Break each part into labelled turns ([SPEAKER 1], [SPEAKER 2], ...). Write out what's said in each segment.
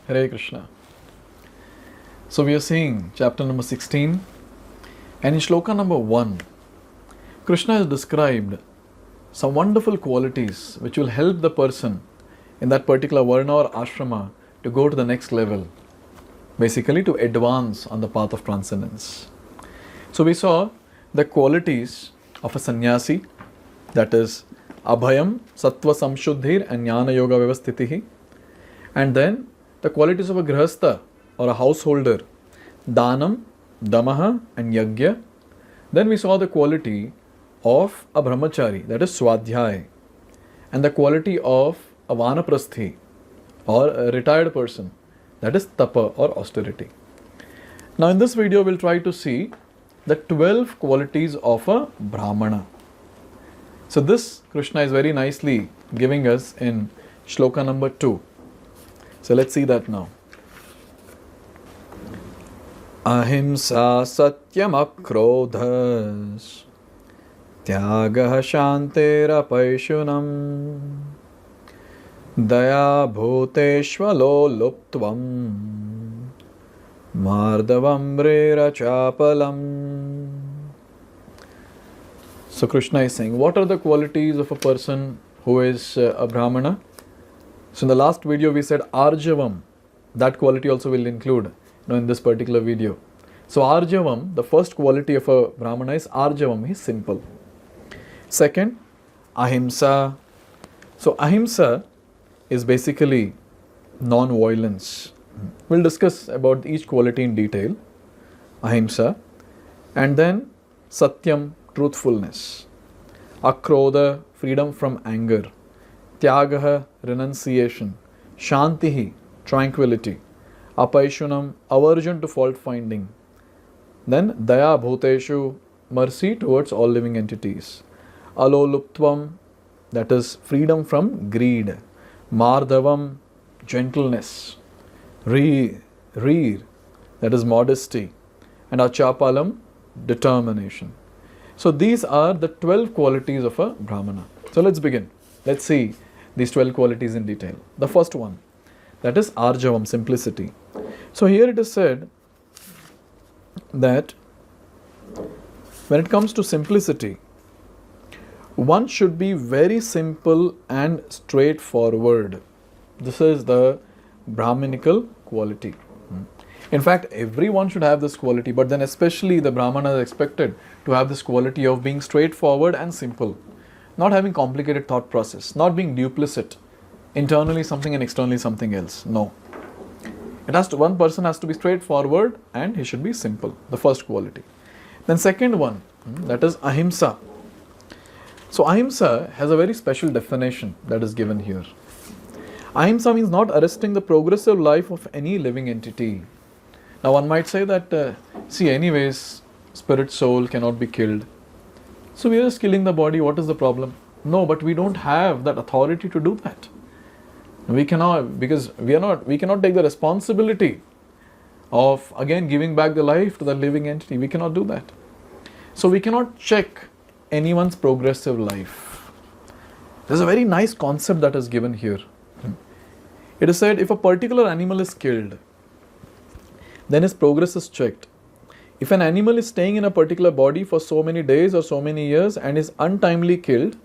[SPEAKER 1] Hare Krishna. So we are seeing chapter number 16, and in Shloka number 1, Krishna has described some wonderful qualities which will help the person in that particular varna or ashrama to go to the next level, basically to advance on the path of transcendence. So we saw the qualities of a sannyasi, that is abhayam, sattva samshuddhir and jnana yoga vyavasthitihi, and then the qualities of a grihastha or a householder, danam, damaha and yajna. Then we saw the quality of a brahmachari, that is swadhyay, and the quality of a vanaprasthi or a retired person, that is tapa or austerity. Now in this video we'll try to see the 12 qualities of a brahmana. So this Krishna is very nicely giving us in Shloka number 2. So let's see that now. Ahimsa satyam akrodhas tyagah shantera paishunam daya bhuteshvalo luptvam mardavam brera chapalam. So Krishna is saying, what are the qualities of a person who is a brahmana? So in the last video we said arjavam, that quality also will include in this particular video. So arjavam, the first quality of a brahmana is arjavam, he is simple. Second, ahimsa. So ahimsa is basically non-violence. We'll discuss about each quality in detail. Ahimsa. And then satyam, truthfulness. Akrodha, freedom from anger. Tyagaha, renunciation. Shantihi, tranquility. Apaishunam, aversion to fault finding. Then daya bhuteshu, mercy towards all living entities. Aloluptvam, that is freedom from greed. Mardhavam, gentleness. Reer, that is modesty. And achapalam, determination. So these are the 12 qualities of a brahmana. So let's begin. Let's see these 12 qualities in detail. The first one, that is arjavam, simplicity. So here it is said that when it comes to simplicity, one should be very simple and straightforward. This is the brahminical quality. In fact, everyone should have this quality, but then especially the brahmana is expected to have this quality of being straightforward and simple, not having complicated thought process, not being duplicit, internally something and externally something else. No. One person has to be straightforward and he should be simple, the first quality. Then second one, that is ahimsa. So ahimsa has a very special definition that is given here. Ahimsa means not arresting the progressive life of any living entity. Now one might say that, anyways, spirit soul cannot be killed. So we are just killing the body, what is the problem? No, but we don't have that authority to do that. We cannot, because we cannot take the responsibility of again giving back the life to the living entity. We cannot do that. So we cannot check anyone's progressive life. There's a very nice concept that is given here. It is said if a particular animal is killed, then his progress is checked. If an animal is staying in a particular body for so many days or so many years and is untimely killed,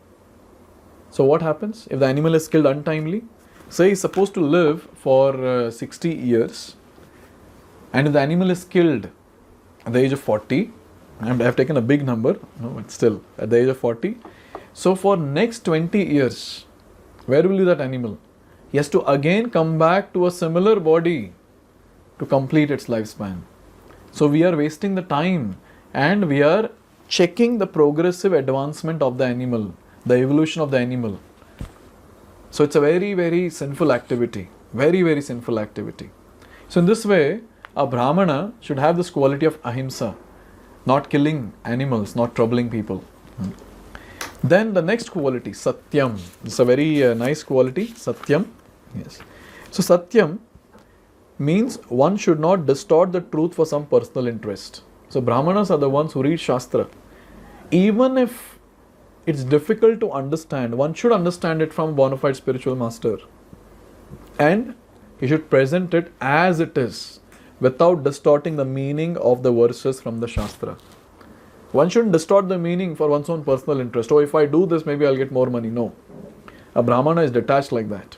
[SPEAKER 1] so what happens? If the animal is killed untimely, say he's supposed to live for 60 years, and if the animal is killed at the age of 40, I have taken a big number, no, but still at the age of 40, so for next 20 years, where will be that animal? He has to again come back to a similar body to complete its lifespan. So we are wasting the time and we are checking the progressive advancement of the animal, the evolution of the animal. So it's a very, very sinful activity. Very, very sinful activity. So in this way, a brahmana should have this quality of ahimsa, not killing animals, not troubling people. Then the next quality, satyam. It's a very nice quality, satyam. Yes. So satyam means one should not distort the truth for some personal interest. So brahmanas are the ones who read Shastra. Even if it's difficult to understand, one should understand it from a bona fide spiritual master. And he should present it as it is, without distorting the meaning of the verses from the Shastra. One shouldn't distort the meaning for one's own personal interest. Oh, if I do this, maybe I'll get more money. No. A Brahmana is detached like that.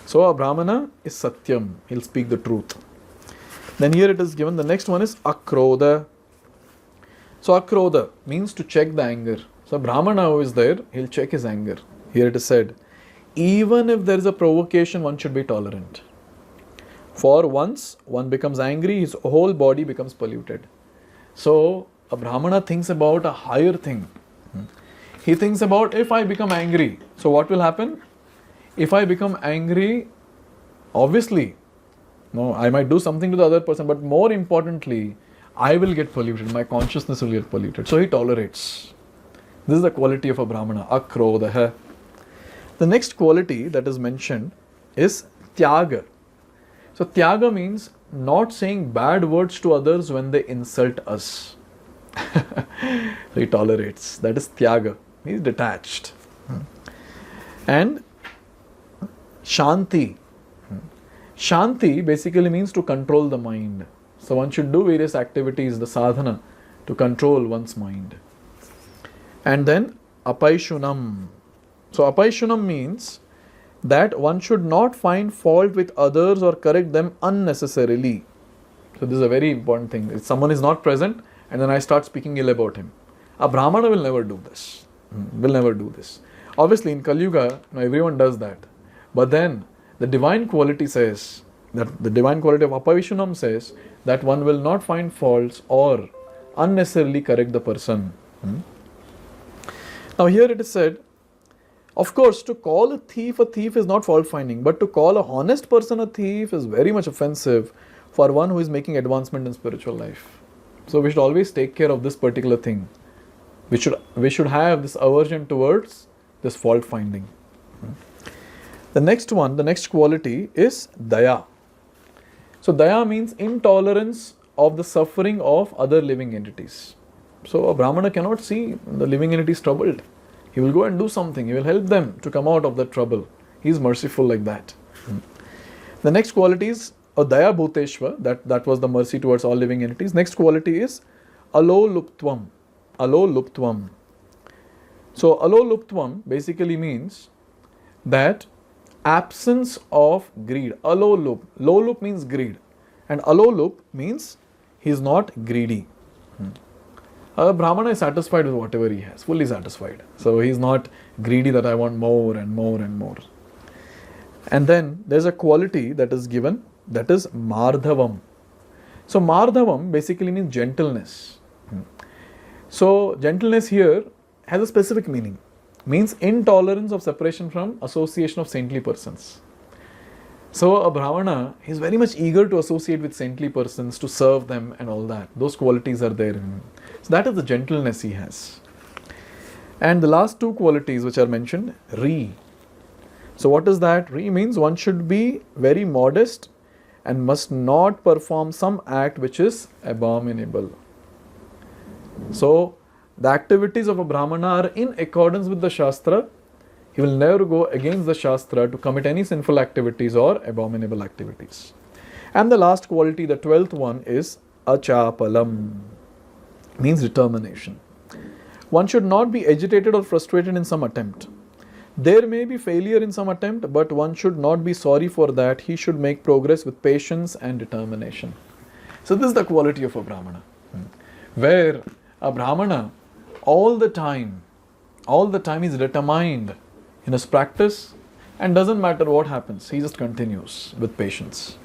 [SPEAKER 1] So a Brahmana is Satyam. He'll speak the truth. Then here it is given, the next one is Akrodha. So Akrodha means to check the anger. So a Brahmana who is there, he'll check his anger. Here it is said, even if there is a provocation, one should be tolerant. For once one becomes angry, his whole body becomes polluted. So a Brahmana thinks about a higher thing. He thinks about, if I become angry, so what will happen? If I become angry, obviously, no, I might do something to the other person, but more importantly, I will get polluted. My consciousness will get polluted. So he tolerates. This is the quality of a Brahmana, Akrodha. The next quality that is mentioned is Tyaga. So Tyaga means not saying bad words to others when they insult us. So he tolerates. That is Tyaga. He is detached. And Shanti. Shanti basically means to control the mind. So one should do various activities, the sadhana, to control one's mind. And then Apaishunam. So Apaishunam means that one should not find fault with others or correct them unnecessarily. So this is a very important thing. If someone is not present and then I start speaking ill about him, a Brahmana will never do this. Will never do this. Obviously in Kali Yuga, everyone does that. But then the divine quality says, that the divine quality of Apaishunam says that one will not find faults or unnecessarily correct the person. Now here it is said, of course, to call a thief is not fault finding, but to call a honest person a thief is very much offensive for one who is making advancement in spiritual life. So we should always take care of this particular thing. We should have this aversion towards this fault finding. The next one, the next quality is Daya. So Daya means intolerance of the suffering of other living entities. So a Brahmana cannot see the living entities troubled. He will go and do something. He will help them to come out of that trouble. He is merciful like that. The next quality is Daya Bhuteshva. That was the mercy towards all living entities. Next quality is Aloluptvam. Aloluptvam. So Aloluptvam basically means that absence of greed. Alolup. Lolup means greed. And Alolup means he is not greedy. A Brahmana is satisfied with whatever he has, fully satisfied. So he is not greedy that I want more and more and more. And then there's a quality that is given, that is Mardhavam. So Mardhavam basically means gentleness. So gentleness here has a specific meaning. Means intolerance of separation from association of saintly persons. So a Brahmana is very much eager to associate with saintly persons, to serve them and all that. Those qualities are there in him. So that is the gentleness he has. And the last two qualities which are mentioned, Re. So what is that? Re means one should be very modest and must not perform some act which is abominable. So the activities of a Brahmana are in accordance with the Shastra. He will never go against the Shastra to commit any sinful activities or abominable activities. And the last quality, the 12th one, is Achapalam. Means determination. One should not be agitated or frustrated in some attempt. There may be failure in some attempt, but one should not be sorry for that. He should make progress with patience and determination. So this is the quality of a Brahmana. Where a Brahmana all the time is determined in his practice, and doesn't matter what happens, he just continues with patience.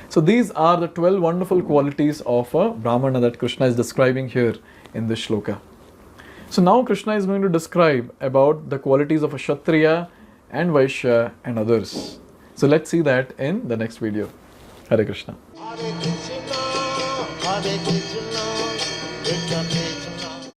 [SPEAKER 1] So these are the 12 wonderful qualities of a Brahmana that Krishna is describing here in this shloka. So now Krishna is going to describe about the qualities of a Kshatriya and Vaishya and others. So let's see that in the next video. Hare Krishna.
[SPEAKER 2] Hare Krishna, Krishna Krishna.